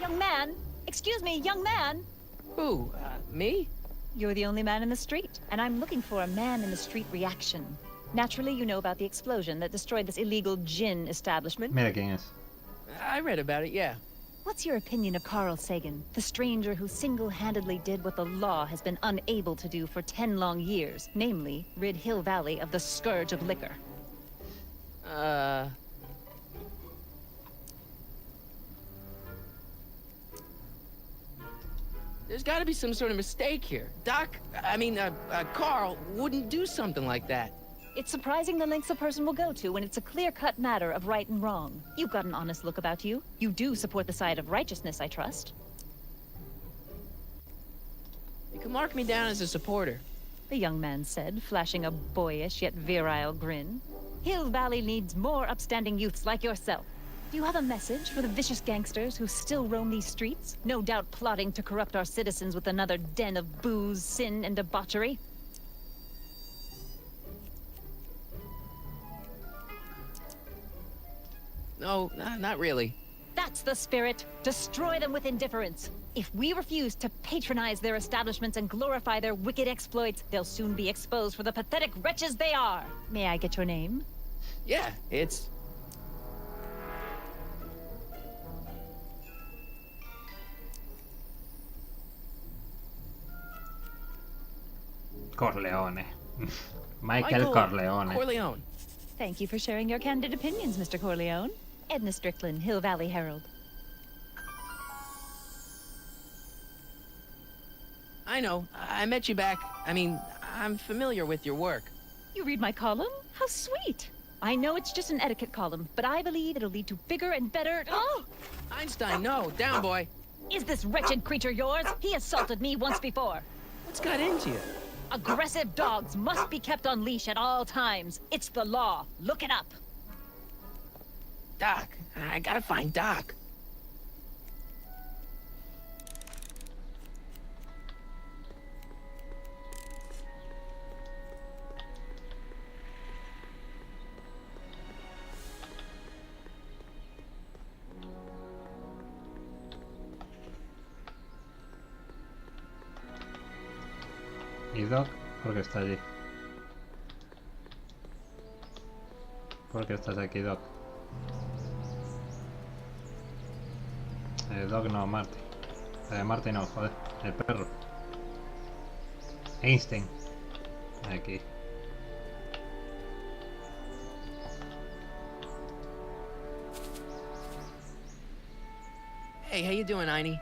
Young man! Excuse me, young man! Who? Me? You're the only man in the street, and I'm looking for a man-in-the-street reaction. Naturally, you know about the explosion that destroyed this illegal gin establishment. Mira quién es. I read about it, yeah. What's your opinion of Carl Sagan, the stranger who single-handedly did what the law has been unable to do for 10 long years, namely, rid Hill Valley of the scourge of liquor? There's gotta be some sort of mistake here. Carl wouldn't do something like that. It's surprising the lengths a person will go to when it's a clear-cut matter of right and wrong. You've got an honest look about you. You do support the side of righteousness, I trust. You can mark me down as a supporter. The young man said, flashing a boyish yet virile grin. Hill Valley needs more upstanding youths like yourself. Do you have a message for the vicious gangsters who still roam these streets? No doubt plotting to corrupt our citizens with another den of booze, sin, and debauchery? No, not really. That's the spirit. Destroy them with indifference. If we refuse to patronize their establishments and glorify their wicked exploits, they'll soon be exposed for the pathetic wretches they are. May I get your name? Yeah, it's... Corleone. Michael Corleone. Corleone. Thank you for sharing your candid opinions, Mr. Corleone. Edna Strickland, Hill Valley Herald. I know. I met you back. I'm familiar with your work. You read my column? How sweet! I know it's just an etiquette column, but I believe it'll lead to bigger and better... Oh! Einstein, no. Down, boy. Is this wretched creature yours? He assaulted me once before. What's got into you? Aggressive dogs must be kept on leash at all times. It's the law. Look it up. Doc. I gotta find Doc. ¿Y Doc? ¿Por qué está allí? ¿Por qué estás aquí, Doc? Doc no, Marty. Marty no, joder. El perro. Einstein. Aquí. Hey, how you doing, Einie?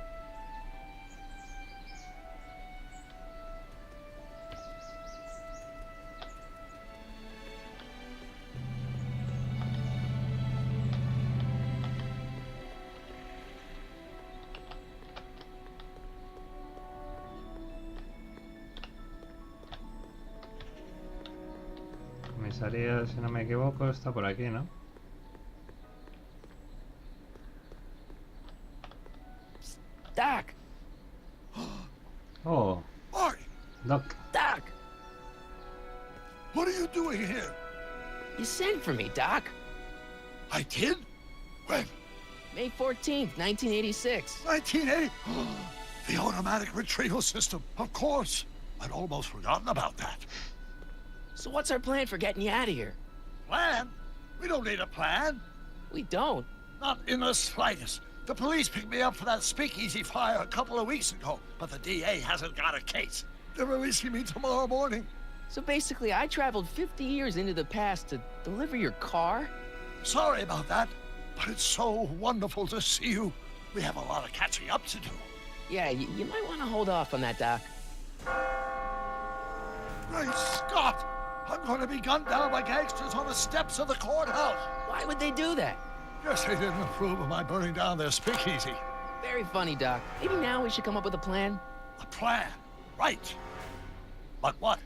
Comisaría, si no me equivoco, está por aquí, ¿no? Doc! Oh, Marty! Doc. Doc! What are you doing here? You sent for me, Doc. I did? When? May 14th, 1986. 1980? The automatic retrieval system, of course. I'd almost forgotten about that. So what's our plan for getting you out of here? Plan? We don't need a plan. We don't. Not in the slightest. The police picked me up for that speakeasy fire a couple of weeks ago, but the DA hasn't got a case. They're releasing me tomorrow morning. So basically, I traveled 50 years into the past to deliver your car? Sorry about that, but it's so wonderful to see you. We have a lot of catching up to do. Yeah, you might want to hold off on that, Doc. Great Scott! I'm going to be gunned down by gangsters on the steps of the courthouse. Why would they do that? Guess they didn't approve of my burning down their speakeasy. Very funny, Doc. Maybe now we should come up with a plan. A plan? Right. But what?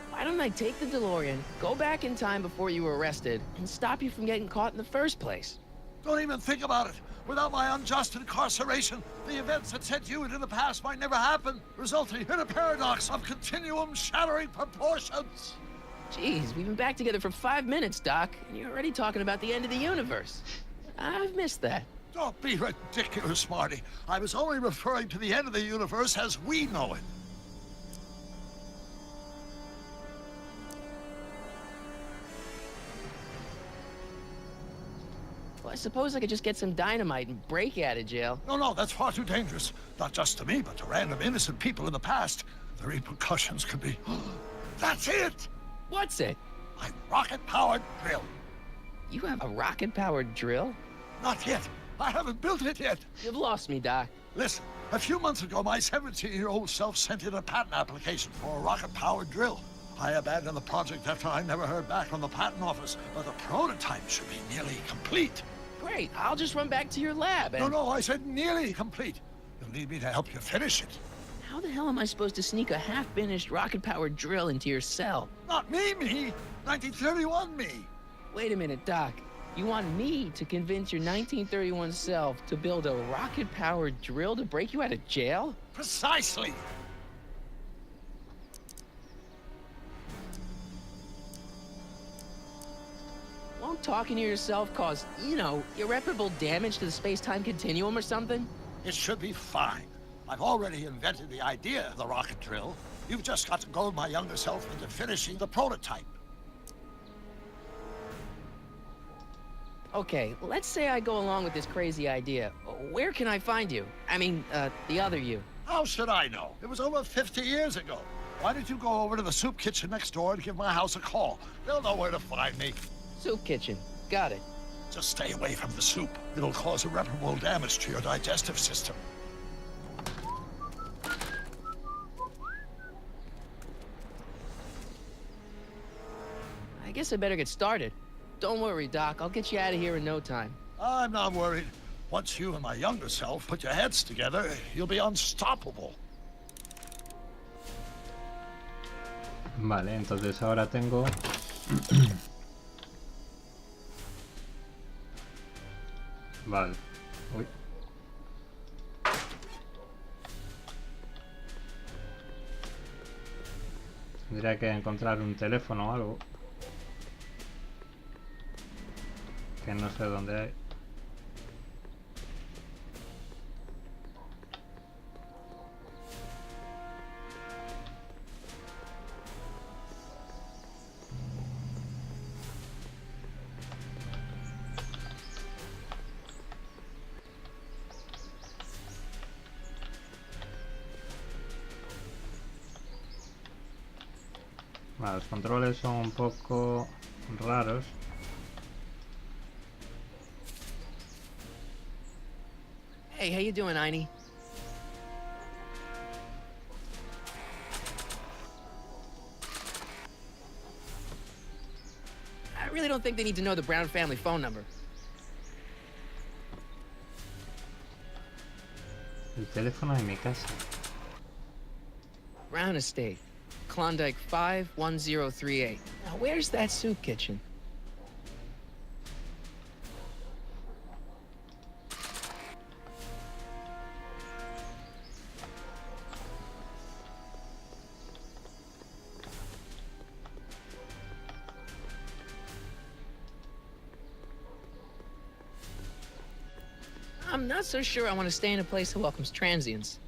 Why don't I take the DeLorean, go back in time before you were arrested, and stop you from getting caught in the first place? Don't even think about it. Without my unjust incarceration, the events that sent you into the past might never happen, resulting in a paradox of continuum shattering proportions. Jeez, we've been back together for 5 minutes, Doc, and you're already talking about the end of the universe. I've missed that. Don't be ridiculous, Marty. I was only referring to the end of the universe as we know it. Well, I suppose I could just get some dynamite and break out of jail. No, that's far too dangerous. Not just to me, but to random innocent people in the past. The repercussions could be... That's it! What's it? My rocket-powered drill. You have a rocket-powered drill? Not yet. I haven't built it yet. You've lost me, Doc. Listen, a few months ago, my 17-year-old self sent in a patent application for a rocket-powered drill. I abandoned the project after I never heard back from the patent office, but the prototype should be nearly complete. Great, I'll just run back to your lab and... No, I said nearly complete. You'll need me to help you finish it. How the hell am I supposed to sneak a half-finished rocket-powered drill into your cell? Not me. 1931 me. Wait a minute, Doc. You want me to convince your 1931 self to build a rocket-powered drill to break you out of jail? Precisely. Won't talking to yourself cause, irreparable damage to the space-time continuum or something? It should be fine. I've already invented the idea of the rocket drill. You've just got to goad my younger self into finishing the prototype. Okay, let's say I go along with this crazy idea. Where can I find you? I mean, the other you. How should I know? It was over 50 years ago. Why don't you go over to the soup kitchen next door and give my house a call? They'll know where to find me. Soup kitchen. Got it. Just stay away from the soup. It'll cause irreparable damage to your digestive system. I guess I better get started. Don't worry, Doc. I'll get you out of here in no time. I'm not worried. Once you and my younger self put your heads together, you'll be unstoppable. Vale, entonces ahora tengo... Vale. Uy. Tendría que encontrar un teléfono o algo. Que no sé dónde hay. Vale, los controles son un poco raros. Hey, how you doing, Einie? I really don't think they need to know the Brown family phone number. El teléfono de mi casa. Brown Estate, Klondike 51038. Now, where's that soup kitchen? I'm not so sure I want to stay in a place that welcomes transients.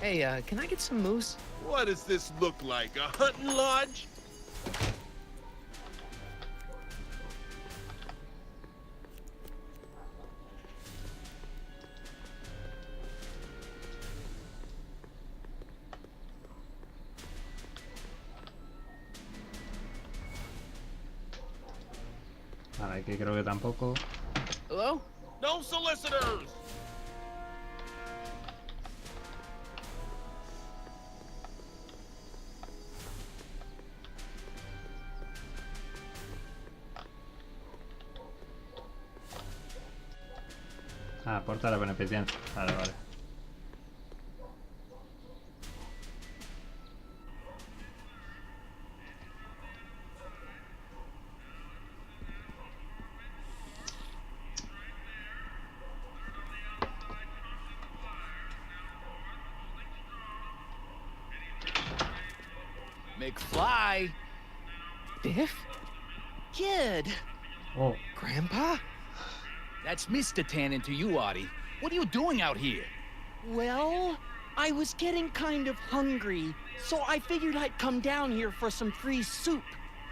Hey, can I get some moose? What does this look like, a hunting lodge? Vale, aquí creo que tampoco. Hello? No solicitors! Ah, puerta de la beneficencia. Vale, vale. McFly! Biff? Kid! Oh, Grandpa? That's Mr. Tannen to you, Artie. What are you doing out here? Well, I was getting kind of hungry, so I figured I'd come down here for some free soup.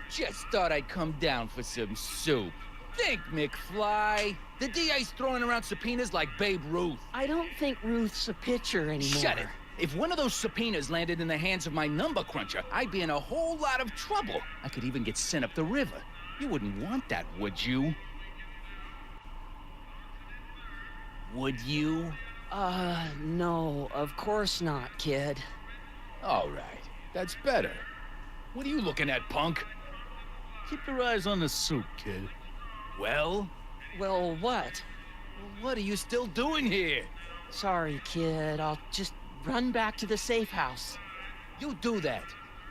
Just thought I'd come down for some soup. Think, McFly. The DA's throwing around subpoenas like Babe Ruth. I don't think Ruth's a pitcher anymore. Shut it. If one of those subpoenas landed in the hands of my number cruncher, I'd be in a whole lot of trouble. I could even get sent up the river. You wouldn't want that, would you? Would you? No, of course not, kid. All right. That's better. What are you looking at, punk? Keep your eyes on the soup, kid. Well? Well, what? What are you still doing here? Sorry, kid. I'll just run back to the safe house. You do that.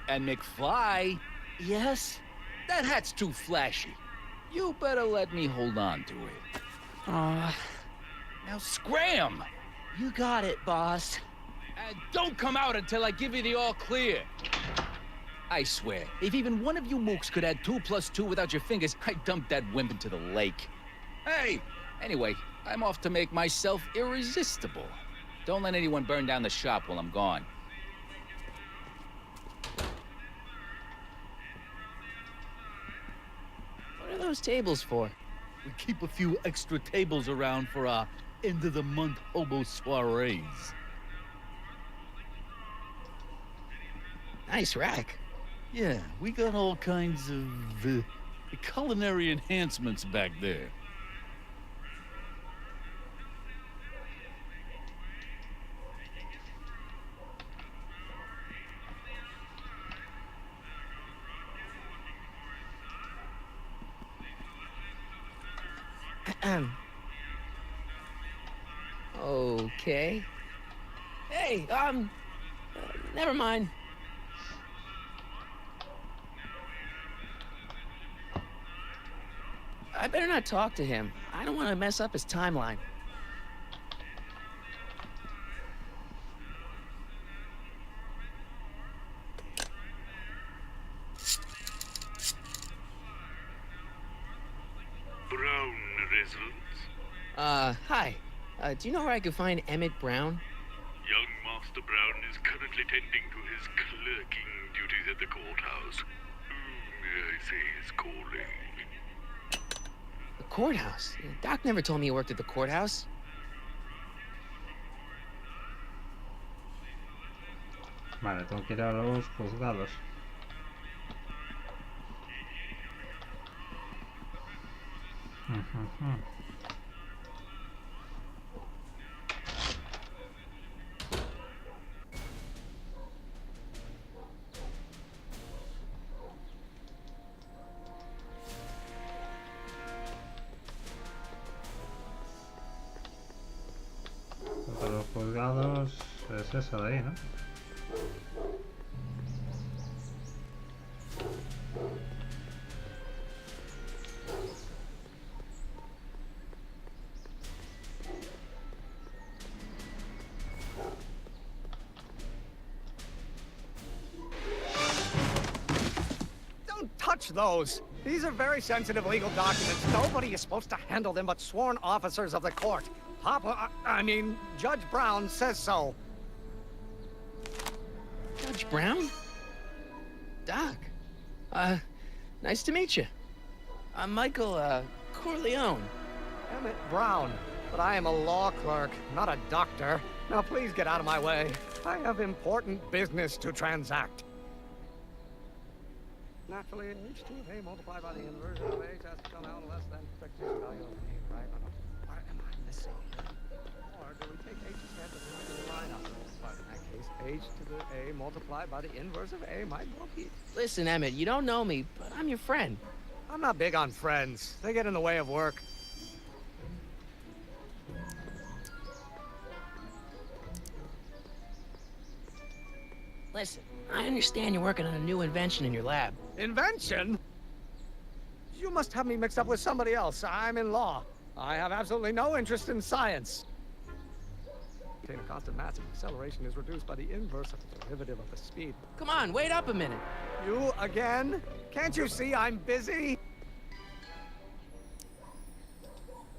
And McFly, Yes? that hat's too flashy. You better let me hold on to it. Now scram! You got it, boss. And don't come out until I give you the all clear. I swear, if even one of you mooks could add 2 + 2 without your fingers, I'd dump that wimp into the lake. Hey! Anyway, I'm off to make myself irresistible. Don't let anyone burn down the shop while I'm gone. What are those tables for? We keep a few extra tables around for our end-of-the-month hobo soirees. Nice rack. Yeah, we got all kinds of culinary enhancements back there. Okay. Hey, never mind. I better not talk to him. I don't want to mess up his timeline. Brown residence. Hi. Do you know where I could find Emmett Brown? Young Master Brown is currently tending to his clerking duties at the courthouse. Whom may I say is calling? The courthouse? Doc never told me he worked at the courthouse. vale, tengo que ir a los juzgados. Para los juzgados es esa de ahí, ¿no? Don't touch those. These are very sensitive legal documents. Nobody is supposed to handle them but sworn officers of the court. Judge Brown says so. Judge Brown? Doc. Nice to meet you. I'm Michael, Corleone. Emmett Brown. But I am a law clerk, not a doctor. Now please get out of my way. I have important business to transact. Naturally, h2 of A multiplied by the inverse of H has to come out less than expectation value of A, right? What am I missing? Or do we take H as the line up? But in that case, H to the A multiplied by the inverse of A might well be. Listen, Emmett, you don't know me, but I'm your friend. I'm not big on friends. They get in the way of work. Listen, I understand you're working on a new invention in your lab. Invention? You must have me mixed up with somebody else. I'm in law. I have absolutely no interest in science. obtain a constant mass if acceleration is reduced by the inverse of the derivative of the speed. Come on, wait up a minute. You again? Can't you see I'm busy?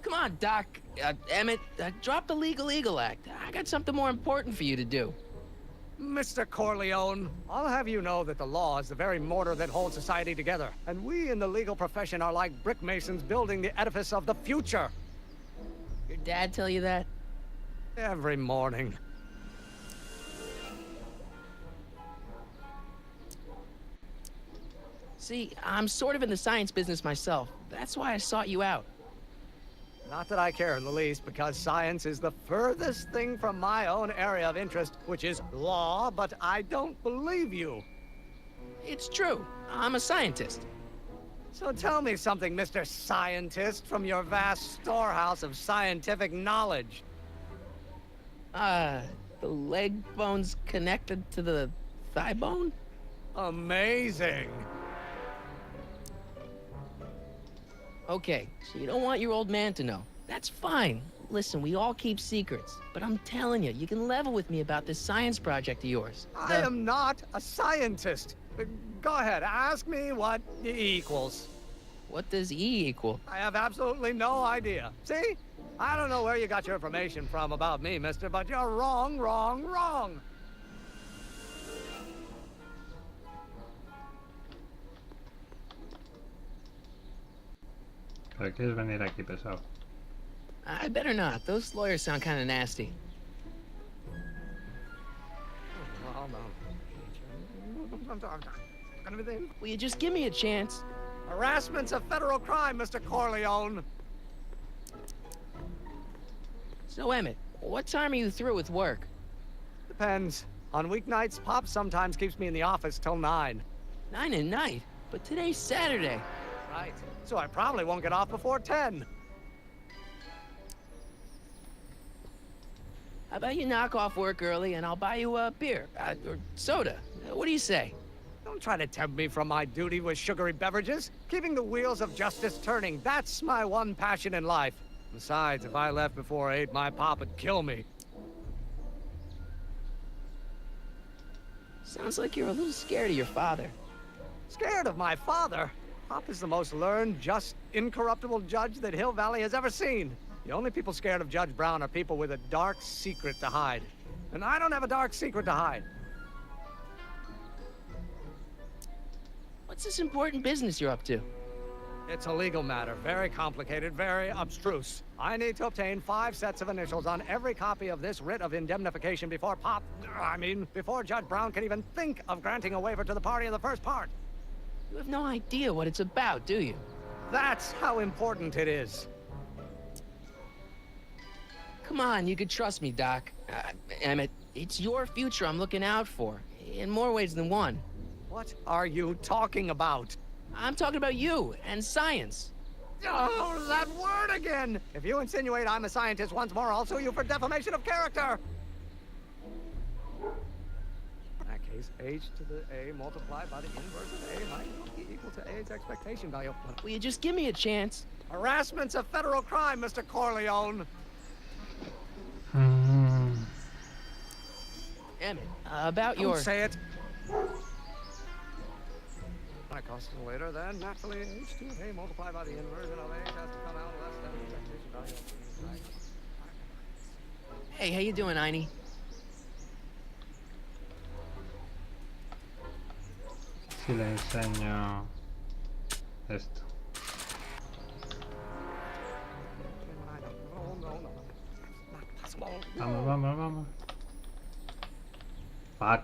Come on, Doc. Emmett, drop the Legal Eagle Act. I got something more important for you to do. Mr. Corleone, I'll have you know that the law is the very mortar that holds society together, and we in the legal profession are like brick masons building the edifice of the future. Your dad tell you that? Every morning. See, I'm sort of in the science business myself. That's why I sought you out. Not that I care in the least, because science is the furthest thing from my own area of interest, which is law, but I don't believe you. It's true. I'm a scientist. So tell me something, Mr. Scientist, from your vast storehouse of scientific knowledge. The leg bone's connected to the thigh bone? Amazing. Okay, so you don't want your old man to know. That's fine. Listen, we all keep secrets. But I'm telling you, you can level with me about this science project of yours. I am not a scientist. Go ahead, ask me what E equals. What does E equal? I have absolutely no idea. See? I don't know where you got your information from about me, mister, but you're wrong, wrong, wrong. ¿Pero quieres venir aquí, pesado? I better not. Those lawyers sound kind of nasty. Will you just give me a chance? Harassment's a federal crime, Mr. Corleone. So, Emmett, what time are you through with work? Depends. On weeknights, Pop sometimes keeps me in the office till 9. 9 at night? But today's Saturday. Right. So I probably won't get off before 10. How about you knock off work early and I'll buy you a beer, or soda. What do you say? Don't try to tempt me from my duty with sugary beverages. Keeping the wheels of justice turning, that's my one passion in life. Besides, if I left before 8, my pop would kill me. Sounds like you're a little scared of your father. Scared of my father? Pop is the most learned, just, incorruptible judge that Hill Valley has ever seen. The only people scared of Judge Brown are people with a dark secret to hide. And I don't have a dark secret to hide. What's this important business you're up to? It's a legal matter, very complicated, very abstruse. I need to obtain 5 sets of initials on every copy of this writ of indemnification before before Judge Brown can even think of granting a waiver to the party in the first part. You have no idea what it's about, do you? That's how important it is. Come on, you could trust me, Doc. Emmett, it's your future I'm looking out for, in more ways than one. What are you talking about? I'm talking about you and science. Oh, that word again! If you insinuate I'm a scientist once more, I'll sue you for defamation of character! In that case, h to the a multiplied by the inverse of a might not be equal to a's expectation value. Will you just give me a chance? Harassment's a federal crime, Mr. Corleone. Emmett, about your... Don't say it. My cost is later, then naturally h to the a multiplied by the inversion of h has to come out less than the expectation value of a. Hey, how you doing, Einie? Si le enseño esto. Vamos, vamos, vamos. Fuck.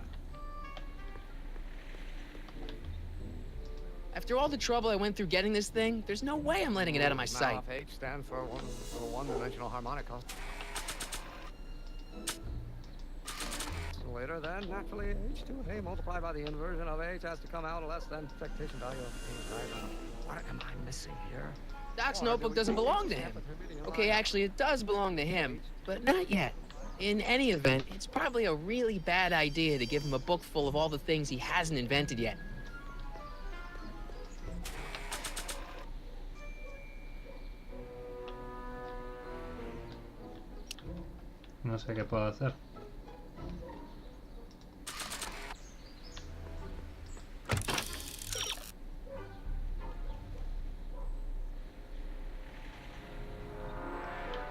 After all the trouble I went through getting this thing, there's no way I'm letting it out of my sight. Now, if h stands for one-dimensional harmonic cost. Later, then naturally h to the a multiplied by the inversion of h has to come out less than expectation value of a. What am I missing here? Doc's notebook doesn't belong to him. Okay, actually, it does belong to him, but not yet. In any event, it's probably a really bad idea to give him a book full of all the things he hasn't invented yet. No sé qué puedo hacer.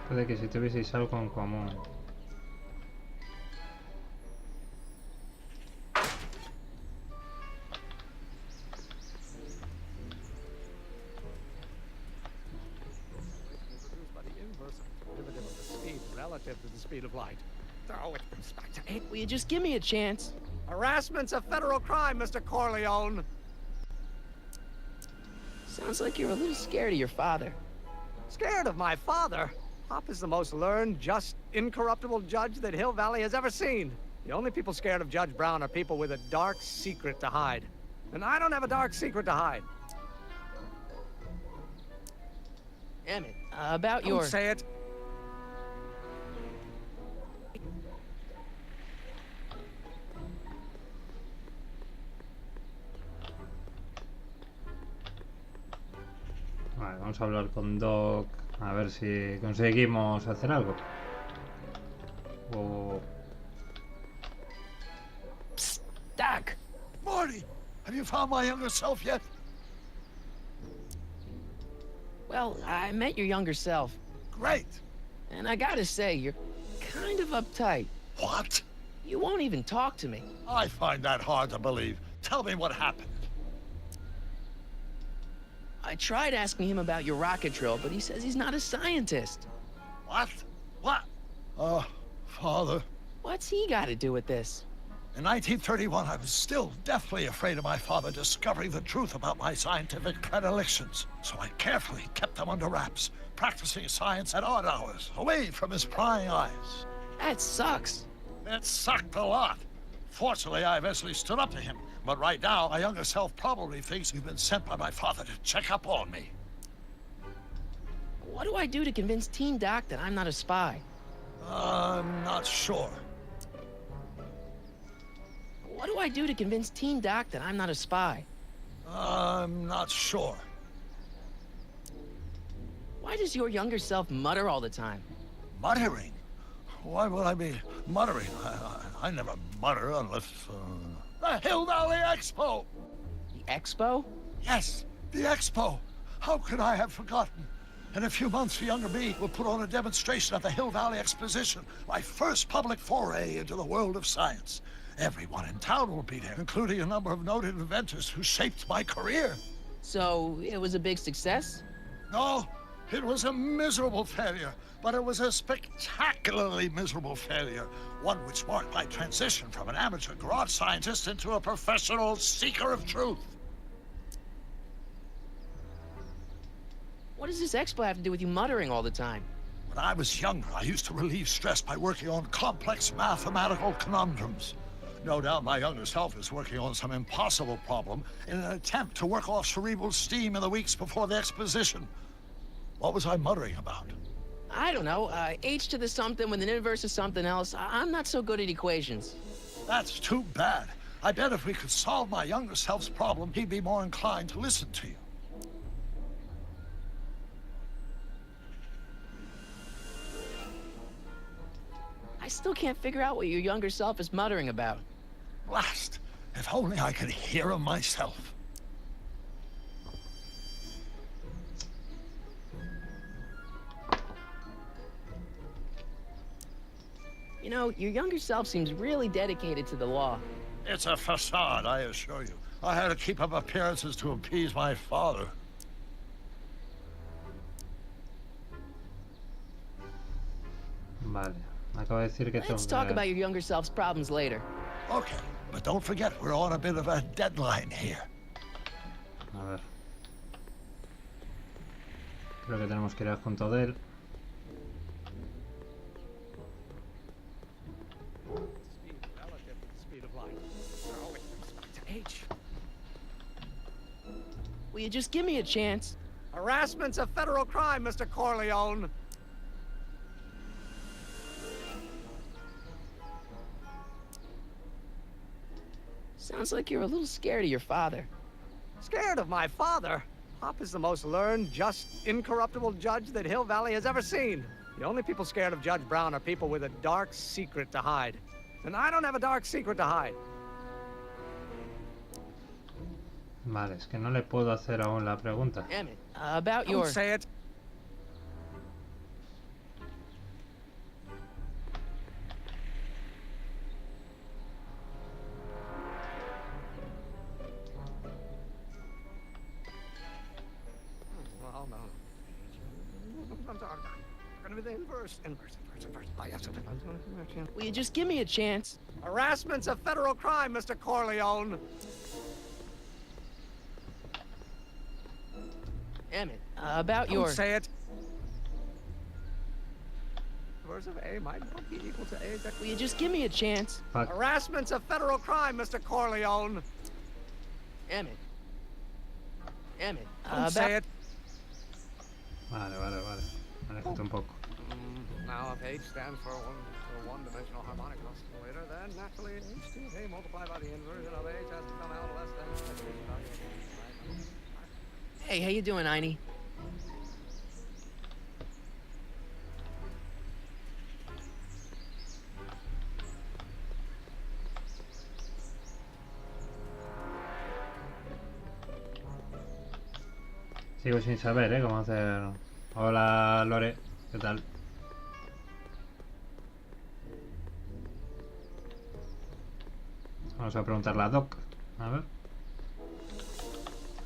Puede que si tuvieseis algo en común. Produced by the inverse of the derivative of the speed relative to the speed of light. Oh, it comes back to eight. Will you just give me a chance? Harassment's a federal crime, Mr. Corleone. Sounds like you're a little scared of your father. Scared of my father? Pop is the most learned, just, incorruptible judge that Hill Valley has ever seen. The only people scared of Judge Brown are people with a dark secret to hide. And I don't have a dark secret to hide. Emmett, about your... Don't say it. Vale, vamos a hablar con Doc. A ver si conseguimos hacer algo. O... Psst, Doc! Marty, have you found my younger self yet? Well, I met your younger self, Great. and I gotta say, you're kind of uptight. What? You won't even talk to me. I find that hard to believe. Tell me what happened. I tried asking him about your rocket drill, but he says he's not a scientist. What? What? Father. What's he got to do with this? In 1931, I was still deathly afraid of my father discovering the truth about my scientific predilections. So I carefully kept them under wraps, practicing science at odd hours, away from his prying eyes. That sucks. It sucked a lot. Fortunately, I eventually stood up to him. But right now, my younger self probably thinks you've been sent by my father to check up on me. What do I do to convince Teen Doc that I'm not a spy? I'm not sure. What do I do to convince Teen Doc that I'm not a spy? I'm not sure. Why does your younger self mutter all the time? Muttering? Why would I be muttering? I never mutter unless... The Hill Valley Expo! The expo? Yes, the Expo. How could I have forgotten? In a few months, the younger me will put on a demonstration at the Hill Valley Exposition, my first public foray into the world of science. Everyone in town will be there, including a number of noted inventors who shaped my career. So, it was a big success? No, it was a miserable failure, but it was a spectacularly miserable failure. One which marked my transition from an amateur garage scientist into a professional seeker of truth. What does this expo have to do with you muttering all the time? When I was younger, I used to relieve stress by working on complex mathematical conundrums. No doubt my younger self is working on some impossible problem in an attempt to work off cerebral steam in the weeks before the exposition. What was I muttering about? I don't know, h to the something with an inverse of something else. I'm not so good at equations. That's too bad. I bet if we could solve my younger self's problem, he'd be more inclined to listen to you. I still can't figure out what your younger self is muttering about. Blast! If only I could hear him myself. You know, your younger self seems really dedicated to the law. It's a facade, I assure you. I had to keep up appearances to appease my father. Vale, acabo de decir que Let's talk about your younger self's problems later. Okay, but don't forget we're on a bit of a deadline here. A ver. Creo que tenemos que ir junto de él. Speed relative to the speed of light. Oh, it comes back to H. Will you just give me a chance? Harassment's a federal crime, Mr. Corleone. Sounds like you're a little scared of your father. Scared of my father? Pop is the most learned, just, incorruptible judge that Hill Valley has ever seen. The only people scared of Judge Brown are people with a dark secret to hide. And I don't have a dark secret to hide. Vale, es que no le puedo hacer aún la pregunta. Emmett, about Don't your... say it. Well, no. Gonna be the inverse. Will you just give me a chance? Harassment's a federal crime, Mr. Corleone. Emmett, about your... Don't say it. Inverse of A might not be equal to A. Will you just give me a chance? Fuck. Harassment's a federal crime, Mr. Corleone. Emmett. Emmett, Don't about... say it. Vale, vale, vale. Me alejo un poco. Now, if H stands for one-dimensional harmonic oscillator, then naturally H2 of A multiplied by the inversion of H has to come out less than the value of A, right? Hey, how you doing, Einie? Sigo sin saber, cómo hacer... Hola, Lore. ¿Qué tal? Vamos a preguntarle a Doc. A ver.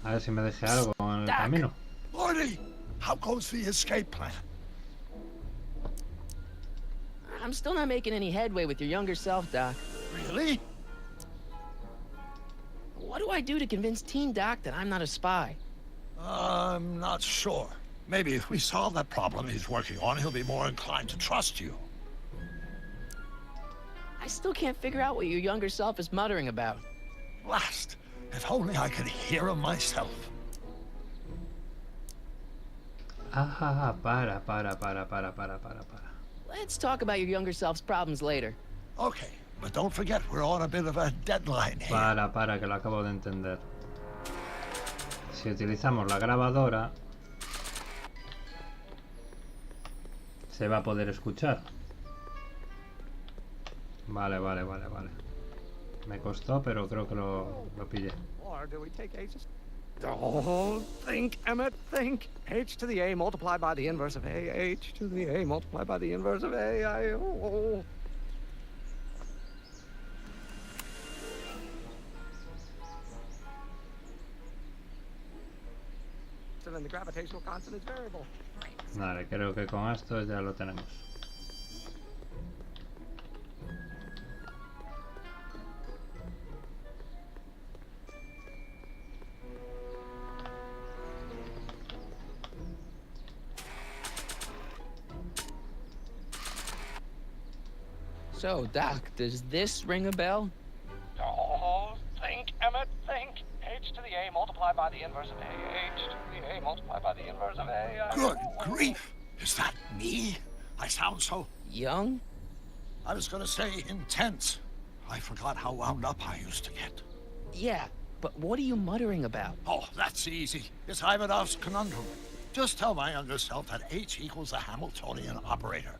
A ver si me deje algo en el camino. Morty, how goes the escape plan? I'm still not making any headway with your younger self, Doc. Really? What do I do to convince Teen Doc that I'm not a spy? I'm not sure. Maybe if we solve that problem he's working on, he'll be more inclined to trust you. I still can't figure out what your younger self is muttering about. Blast! If only I could hear him myself. Ah, para. Let's talk about your younger self's problems later. Okay, but don't forget we're on a bit of a deadline here. Para, que lo acabo de entender. Si utilizamos la grabadora, se va a poder escuchar. Vale. Me costó, pero creo que lo pillé. Or do we take H's? Don't think, Emmett, think. H to the A multiplied by the inverse of A. H to the A multiplied by the inverse of A. So then the gravitational constant is variable. Vale, creo que con esto ya lo tenemos. So, Doc, does this ring a bell? Oh, think, Emmett, think. H to the A multiplied by the inverse of A. H to the A multiplied by the inverse of A. Good grief! Is that me? I sound so... Young? I was gonna say intense. I forgot how wound up I used to get. Yeah, but what are you muttering about? Oh, that's easy. It's Ivanov's conundrum. Just tell my younger self that H equals the Hamiltonian operator.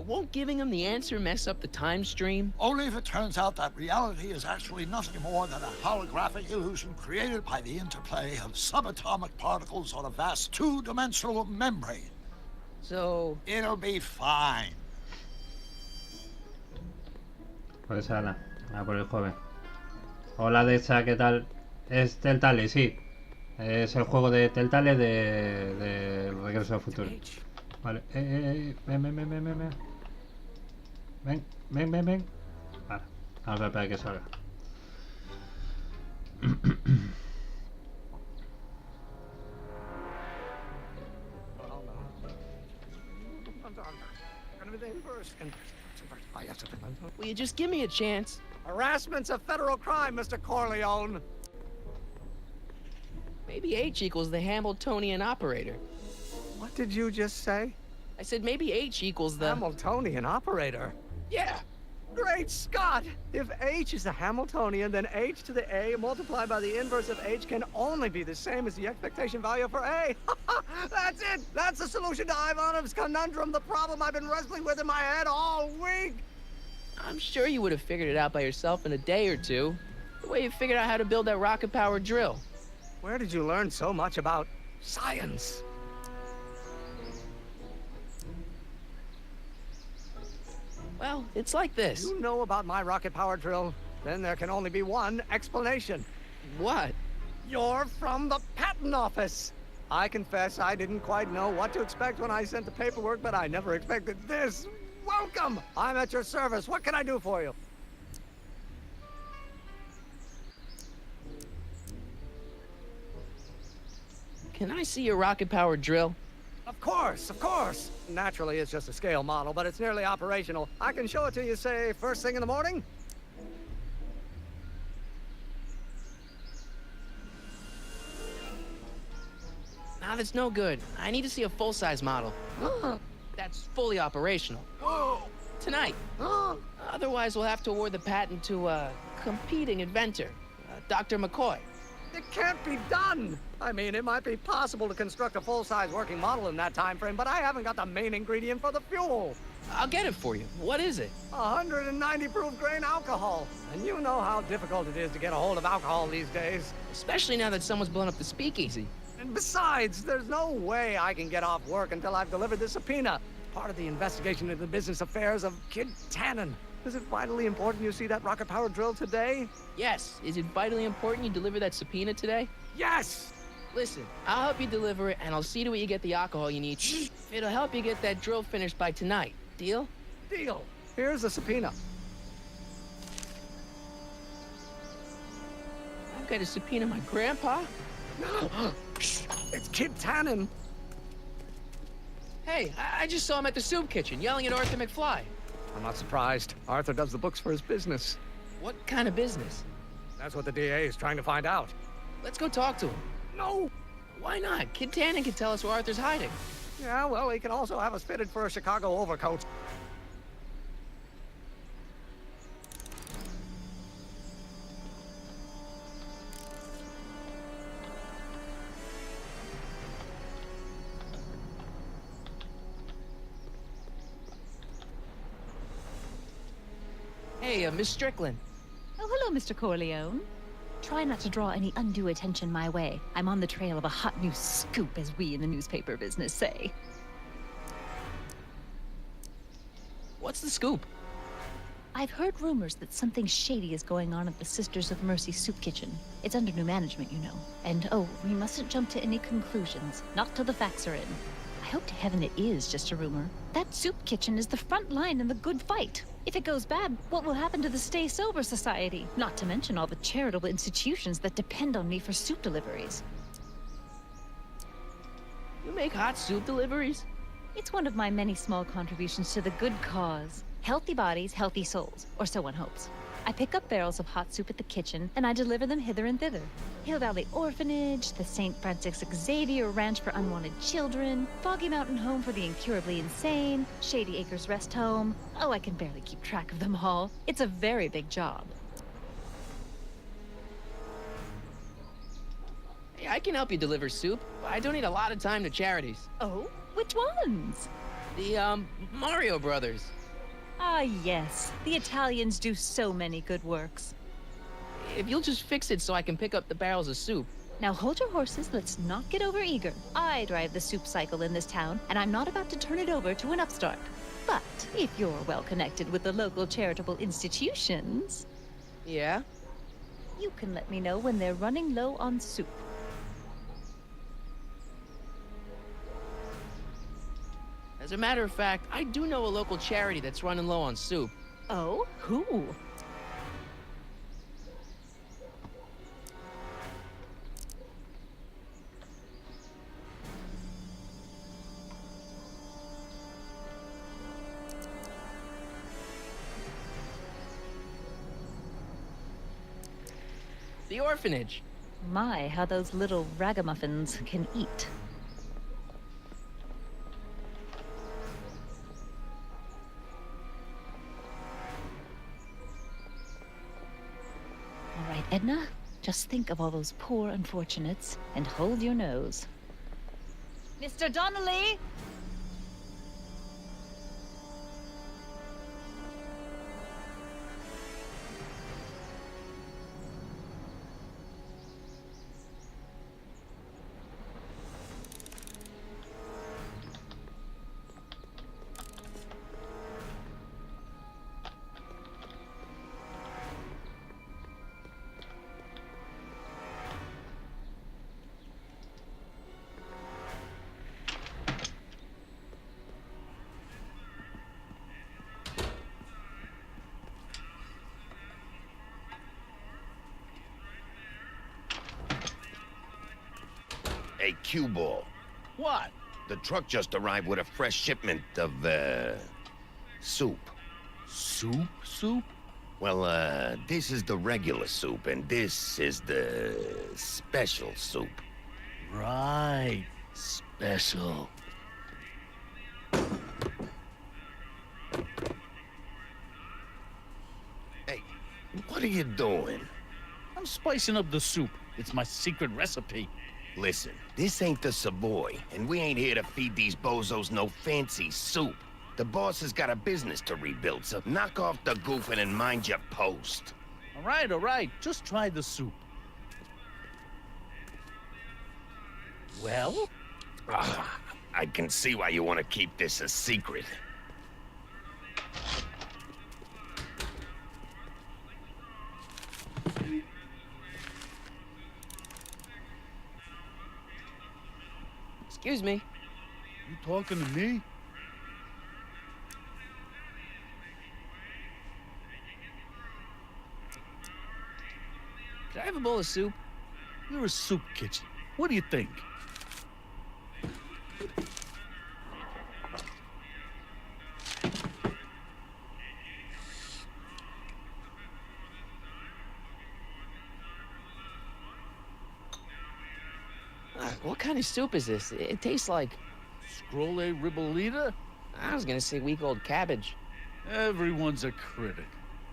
Won't giving him the answer mess up the time stream? Only if it turns out that reality is actually nothing more than a holographic illusion created by the interplay of subatomic particles on a vast two-dimensional membrane. So... It'll be fine. Pues ala, a por el joven. Hola Decha, ¿qué tal? Es Telltale, sí. Es el juego de Telltale de Regreso al futuro. Vale, ven. Ven. Vale, vamos a esperar a que salga. Will you just give me a chance? Harassment's a federal crime, Mr. Corleone. Maybe H equals the Hamiltonian operator. What did you just say? I said maybe H equals the... Hamiltonian operator? Yeah. Great Scott! If h is a Hamiltonian, then h to the a multiplied by the inverse of h can only be the same as the expectation value for a. That's it! That's the solution to Ivanov's conundrum, the problem I've been wrestling with in my head all week! I'm sure you would have figured it out by yourself in a day or two. The way you figured out how to build that rocket-powered drill. Where did you learn so much about science? Well, it's like this. You know about my rocket power drill? Then there can only be one explanation. What? You're from the patent office. I confess I didn't quite know what to expect when I sent the paperwork, but I never expected this. Welcome! I'm at your service. What can I do for you? Can I see your rocket-powered drill? Of course, of course. Naturally, it's just a scale model, but it's nearly operational. I can show it to you, say, first thing in the morning? Nah, that's no good. I need to see a full-size model. That's fully operational. Tonight. Otherwise, we'll have to award the patent to a competing inventor, Dr. McCoy. It can't be done! I mean, it might be possible to construct a full-size working model in that time frame, but I haven't got the main ingredient for the fuel. I'll get it for you. What is it? 190 proof grain alcohol. And you know how difficult it is to get a hold of alcohol these days. Especially now that someone's blown up the speakeasy. And besides, there's no way I can get off work until I've delivered the subpoena. Part of the investigation into the business affairs of Kid Tannen. Is it vitally important you see that rocket-powered drill today? Yes. Is it vitally important you deliver that subpoena today? Yes! Listen, I'll help you deliver it, and I'll see to it you get the alcohol you need. It'll help you get that drill finished by tonight. Deal? Deal. Here's the subpoena. I've got to subpoena my grandpa? It's Kid Tannen. Hey, I just saw him at the soup kitchen, yelling at Arthur McFly. I'm not surprised. Arthur does the books for his business. What kind of business? That's what the DA is trying to find out. Let's go talk to him. No! Why not? Kid Tannen can tell us where Arthur's hiding. Yeah, well, he can also have us fitted for a Chicago overcoat. Hey, Miss Strickland. Oh, hello, Mr. Corleone. Try not to draw any undue attention my way. I'm on the trail of a hot new scoop, as we in the newspaper business say. What's the scoop? I've heard rumors that something shady is going on at the Sisters of Mercy soup kitchen. It's under new management, you know. And, oh, we mustn't jump to any conclusions. Not till the facts are in. I hope to heaven it is just a rumor. That soup kitchen is the front line in the good fight. If it goes bad, what will happen to the Stay Sober Society? Not to mention all the charitable institutions that depend on me for soup deliveries. You make hot soup deliveries? It's one of my many small contributions to the good cause. Healthy bodies, healthy souls, or so one hopes. I pick up barrels of hot soup at the kitchen, and I deliver them hither and thither. Hill Valley Orphanage, the St. Francis Xavier Ranch for Unwanted Children, Foggy Mountain Home for the Incurably Insane, Shady Acres Rest Home. Oh, I can barely keep track of them all. It's a very big job. Hey, I can help you deliver soup. I donate a lot of time to charities. Oh? Which ones? The, Mario Brothers. Ah, yes. The Italians do so many good works. If you'll just fix it so I can pick up the barrels of soup. Now hold your horses, let's not get overeager. I drive the soup cycle in this town, and I'm not about to turn it over to an upstart. But if you're well connected with the local charitable institutions... Yeah? You can let me know when they're running low on soup. As a matter of fact, I do know a local charity that's running low on soup. Oh? Who? The orphanage. My, how those little ragamuffins can eat. Edna, just think of all those poor unfortunates and hold your nose. Mr. Donnelly! Hey, Q-Ball. What? The truck just arrived with a fresh shipment of, soup. Soup? Well, this is the regular soup, and this is the special soup. Right. Special. Hey, what are you doing? I'm spicing up the soup. It's my secret recipe. Listen, this ain't the Savoy, and we ain't here to feed these bozos no fancy soup. The boss has got a business to rebuild, so knock off the goofing and mind your post. All right. Just try the soup. Well? I can see why you want to keep this a secret. Excuse me. You talking to me? Could I have a bowl of soup? You're a soup kitchen. What do you think? What kind of soup is this? It tastes like... Scrolle ribolita? I was gonna say week-old cabbage. Everyone's a critic.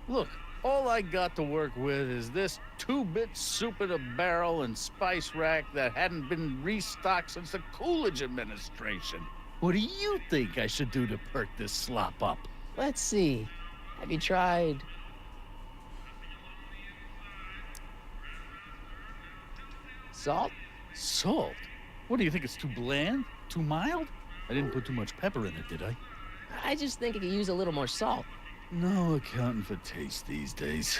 Look, all I got to work with is this 2-bit soup in a barrel and spice rack that hadn't been restocked since the Coolidge administration. What do you think I should do to perk this slop up? Let's see. Have you tried... salt? Salt? What do you think, it's too bland? Too mild? I didn't put too much pepper in it, did I? I just think it could use a little more salt. No accounting for taste these days.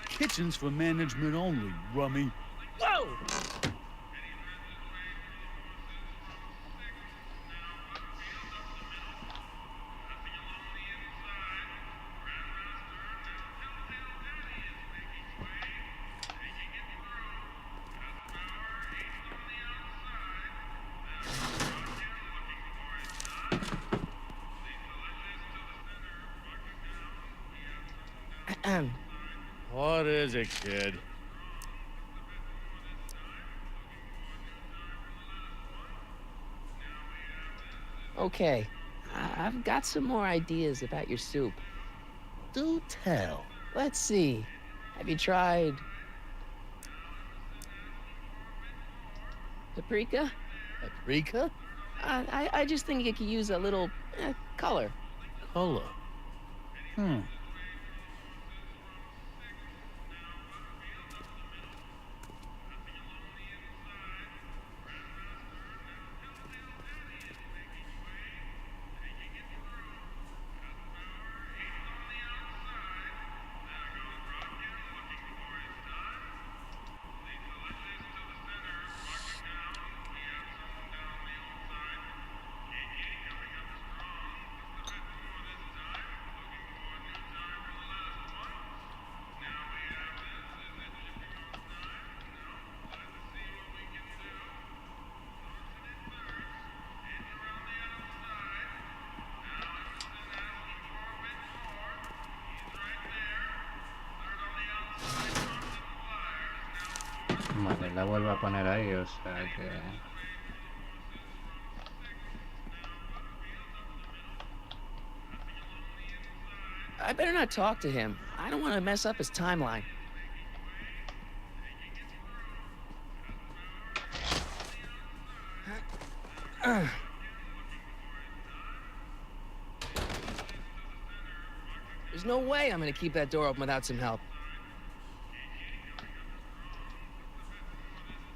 Kitchen's for management only, rummy. Whoa! What is it, kid? Okay, I've got some more ideas about your soup. Do tell. Let's see. Have you tried... paprika? Paprika? I just think it could use a little color. Color. Vale, la vuelvo a poner ahí, o sea que... I better not talk to him. I don't want to mess up his timeline. There's no way I'm gonna keep that door open without some help.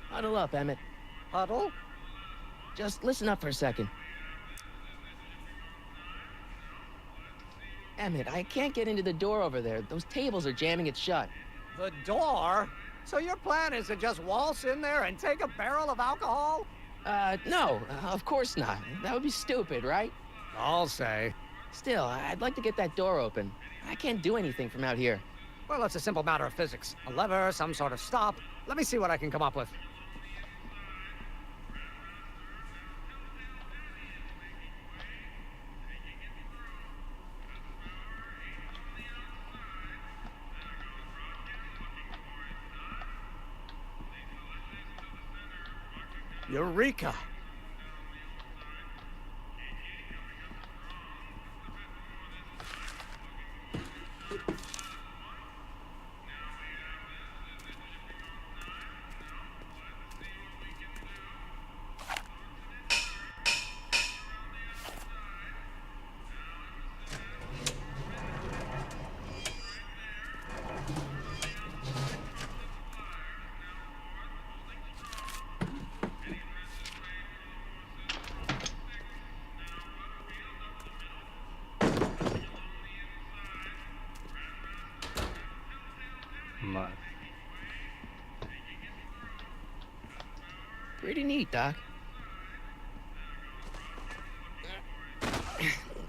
Huddle up, Emmett. Huddle? Just listen up for a second. Emmett, I can't get into the door over there. Those tables are jamming it shut. The door? So your plan is to just waltz in there and take a barrel of alcohol? No, of course not. That would be stupid, right? I'll say. Still, I'd like to get that door open. I can't do anything from out here. Well, it's a simple matter of physics. A lever, some sort of stop. Let me see what I can come up with. Eureka! Vale. Pretty neat, Doc.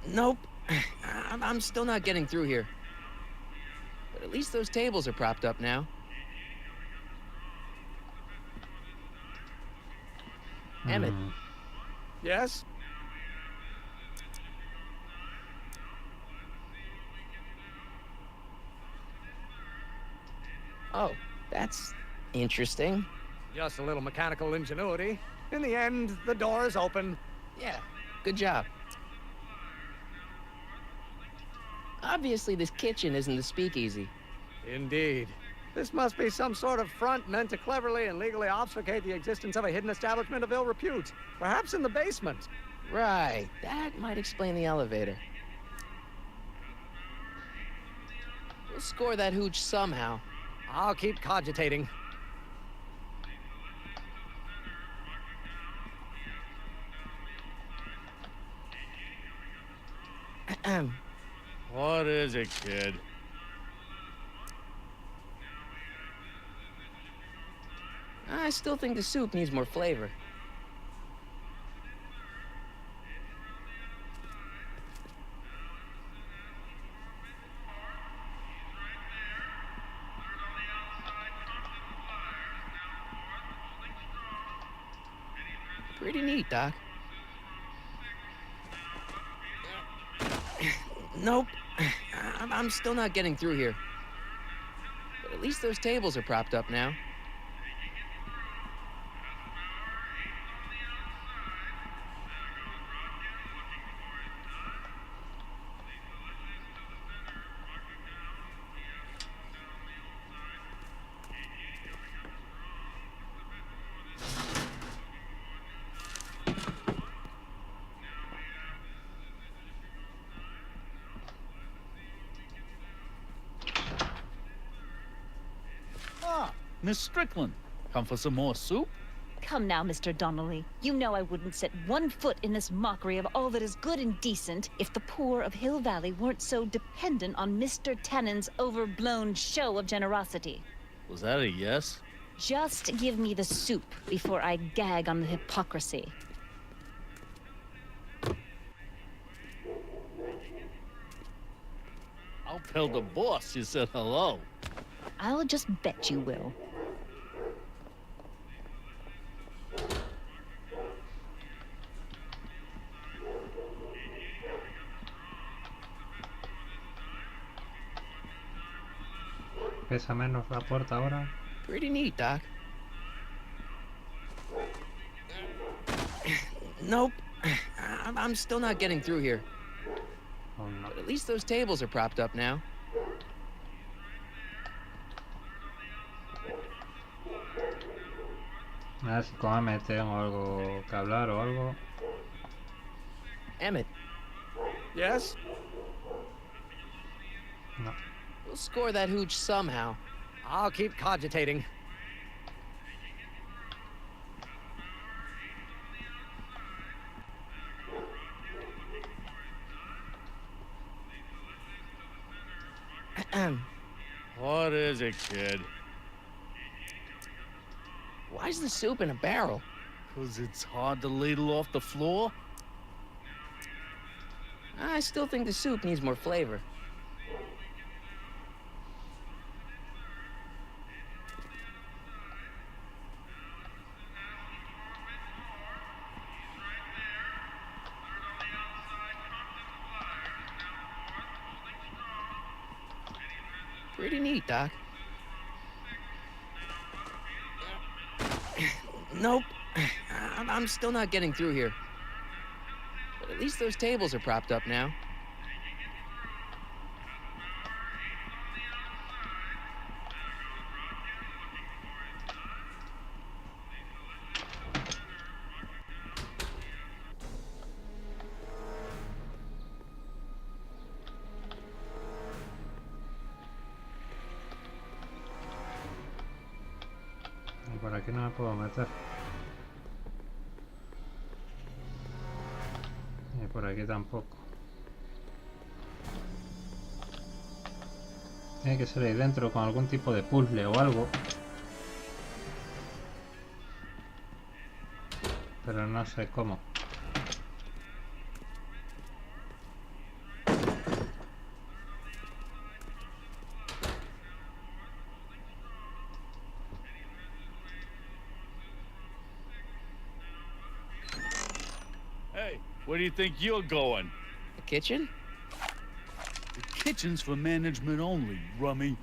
Nope. I'm still not getting through here. But at least those tables are propped up now. Emmett. Yes? Oh, that's interesting. Just a little mechanical ingenuity. In the end, the door is open. Yeah, good job. Obviously, this kitchen isn't the speakeasy. Indeed. This must be some sort of front meant to cleverly and legally obfuscate the existence of a hidden establishment of ill repute. Perhaps in the basement. Right, that might explain the elevator. We'll score that hooch somehow. I'll keep cogitating. What is it, kid? I still think the soup needs more flavor. Pretty neat, Doc. Nope. I'm still not getting through here. But at least those tables are propped up now. Miss Strickland, come for some more soup? Come now, Mr. Donnelly. You know I wouldn't set one foot in this mockery of all that is good and decent if the poor of Hill Valley weren't so dependent on Mr. Tennant's overblown show of generosity. Was that a yes? Just give me the soup before I gag on the hypocrisy. I'll tell the boss you said hello. I'll just bet you will. Pesa menos la puerta ahora. Pretty neat, Doc. Nope. I'm still not getting through here. Oh, no. But at least those tables are propped up now. A ver si con Emmett tengo algo que hablar o algo. Emmett, Yes? No. we'll score that hooch somehow. I'll keep cogitating. What is it, kid? Why's the soup in a barrel? 'Cause it's hard to ladle off the floor? I still think the soup needs more flavor. Pretty neat, Doc. Nope. I'm still not getting through here. But at least those tables are propped up now. Y por aquí no me puedo meter. Y por aquí tampoco. Tiene que ser ahí dentro con algún tipo de puzzle o algo. Pero no sé cómo. Hey, where do you think you're going? The kitchen? The kitchen's for management only, rummy.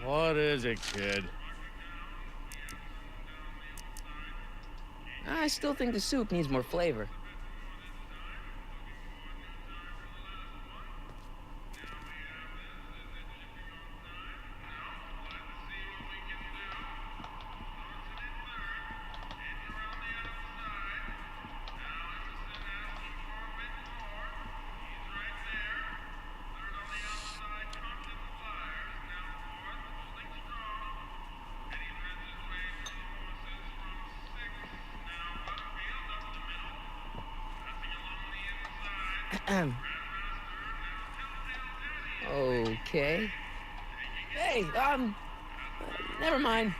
What is it, kid? I still think the soup needs more flavor. Okay. Hey, never mind.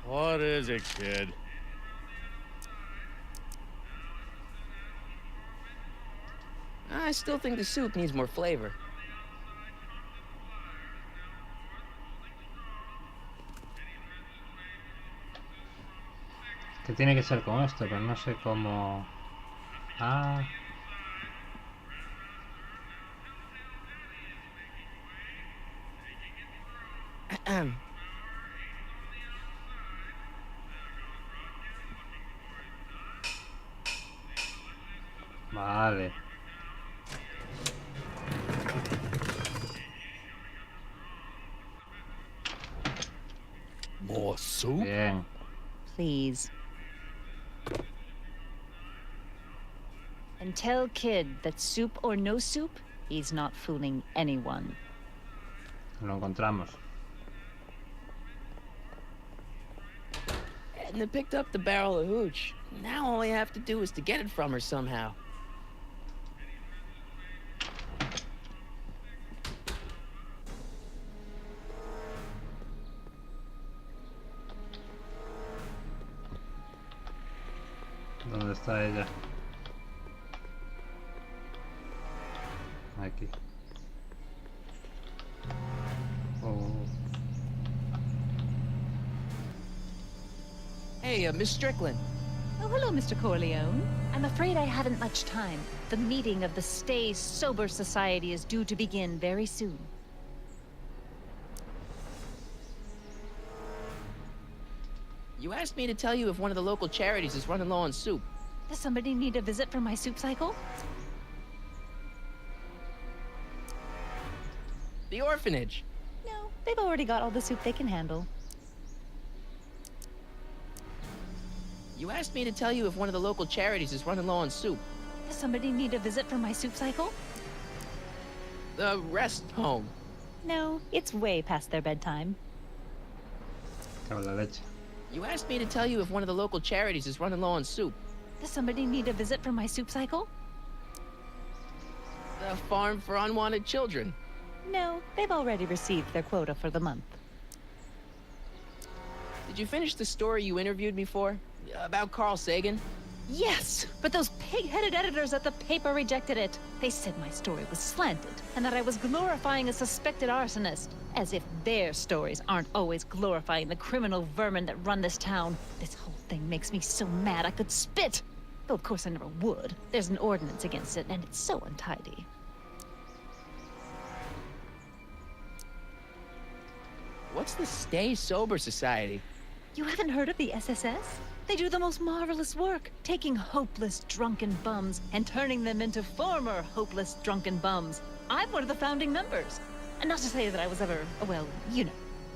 What is it, kid? I still think the soup needs more flavor. Que tiene que ser con esto, pero no sé cómo... Ah... Vale. More soup? Bien. Please. And tell Kid that soup or no soup, he's not fooling anyone. Lo encontramos. Edna picked up the barrel of hooch. Now all I have to do is to get it from her somehow. ¿Dónde ¿Dónde está ella? Aquí. Oh. Hey, Miss Strickland. Oh, hello, Mr. Corleone. I'm afraid I haven't much time. The meeting of the Stay Sober Society is due to begin very soon. You asked me to tell you if one of the local charities is running low on soup. Does somebody need a visit from my soup cycle? The orphanage. No, they've already got all the soup they can handle. You asked me to tell you if one of the local charities is running low on soup. Does somebody need a visit from my soup cycle? The rest home. No, it's way past their bedtime. Cago en la leche. You asked me to tell you if one of the local charities is running low on soup. Does somebody need a visit from my soup cycle? The farm for unwanted children. No, they've already received their quota for the month. Did you finish the story you interviewed me for? About Carl Sagan? Yes, but those pig-headed editors at the paper rejected it. They said my story was slanted, and that I was glorifying a suspected arsonist. As if their stories aren't always glorifying the criminal vermin that run this town. This whole thing makes me so mad I could spit. Though of course I never would. There's an ordinance against it, and it's so untidy. What's the Stay Sober Society? You haven't heard of the SSS? They do the most marvelous work, taking hopeless drunken bums and turning them into former hopeless drunken bums. I'm one of the founding members. And not to say that I was ever, well, you know.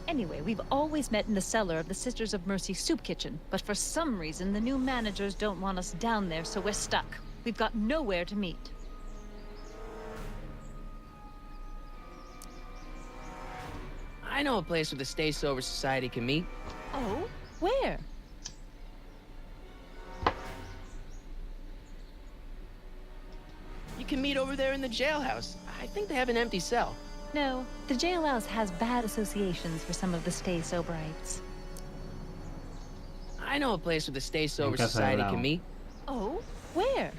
Anyway, we've always met in the cellar of the Sisters of Mercy soup kitchen, but for some reason the new managers don't want us down there, so we're stuck. We've got nowhere to meet. I know a place where the Stay Sober Society can meet. Oh? Where? You can meet over there in the jailhouse. I think they have an empty cell. No, the jailhouse has bad associations for some of the Stay Soberites. I know a place where the Stay Sober Casa Society Brown. can meet. Oh? Where?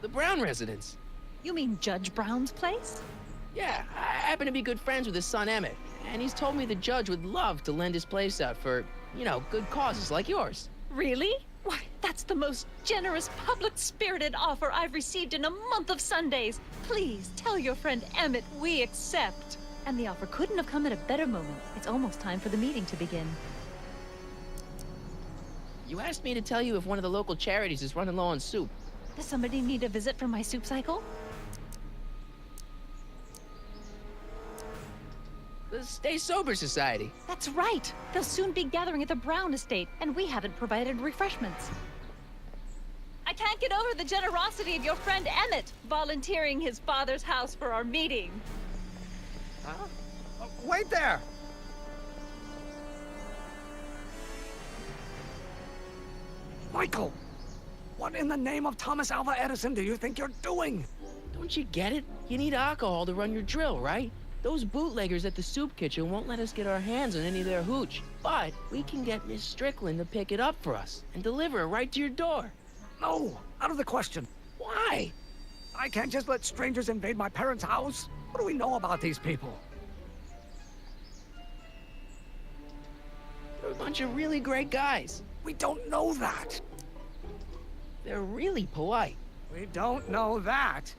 The Brown residence. You mean Judge Brown's place? Yeah, I happen to be good friends with his son Emmett, and he's told me the judge would love to lend his place out for, you know, good causes like yours. Really? Why, that's the most generous, public-spirited offer I've received in a month of Sundays. Please, tell your friend Emmett we accept. And the offer couldn't have come at a better moment. It's almost time for the meeting to begin. You asked me to tell you if one of the local charities is running low on soup. Does somebody need a visit from my soup cycle? The Stay Sober Society. That's right. They'll soon be gathering at the Brown estate, and we haven't provided refreshments. I can't get over the generosity of your friend Emmett, volunteering his father's house for our meeting. Huh? Wait there! Michael! What in the name of Thomas Alva Edison do you think you're doing? Don't you get it? You need alcohol to run your drill, right? Those bootleggers at the soup kitchen won't let us get our hands on any of their hooch. But we can get Miss Strickland to pick it up for us and deliver it right to your door. No, out of the question. Why? I can't just let strangers invade my parents' house. What do we know about these people? They're a bunch of really great guys. We don't know that. They're really polite. We don't know that.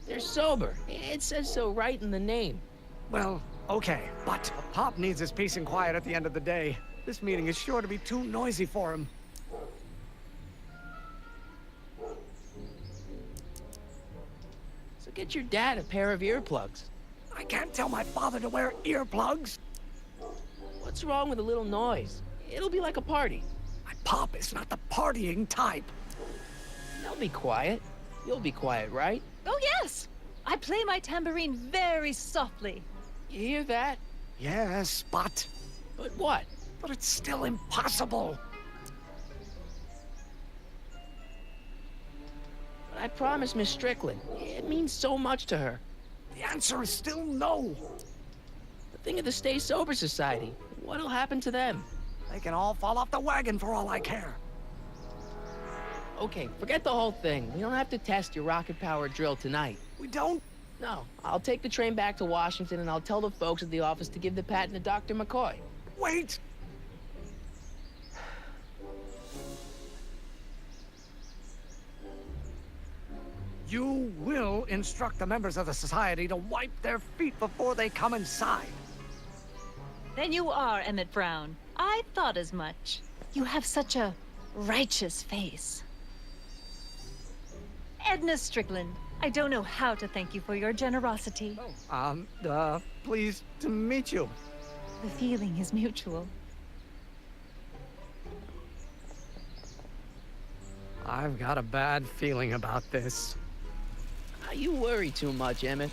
They're sober. It says so right in the name. Well, okay, but Pop needs his peace and quiet at the end of the day. This meeting is sure to be too noisy for him. So get your dad a pair of earplugs. I can't tell my father to wear earplugs. What's wrong with a little noise? It'll be like a party. My Pop is not the partying type. They'll be quiet. You'll be quiet, right? Oh, yes! I play my tambourine very softly. You hear that? Yes, but But what? But it's still impossible. But I promised Miss Strickland. It means so much to her. The answer is still no. But think of the Stay Sober Society. What'll happen to them? They can all fall off the wagon for all I care. Okay, forget the whole thing. We don't have to test your rocket-powered drill tonight. We don't? No, I'll take the train back to Washington and I'll tell the folks at the office to give the patent to Dr. McCoy. Wait! You will instruct the members of the society to wipe their feet before they come inside. Then you are Emmett Brown. I thought as much. You have such a righteous face. Edna Strickland, I don't know how to thank you for your generosity. Pleased to meet you. The feeling is mutual. I've got a bad feeling about this. You worry too much, Emmett.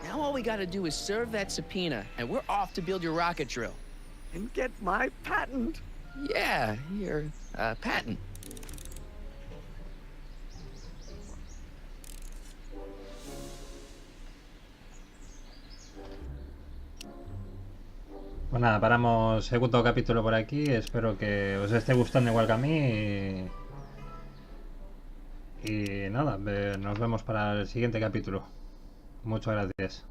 Now all we gotta do is serve that subpoena, and we're off to build your rocket drill. And get my patent. Yeah, your, patent. Pues nada, paramos segundo capítulo por aquí. Espero que os esté gustando igual que a mí. Y nada, nos vemos para el siguiente capítulo. Muchas gracias.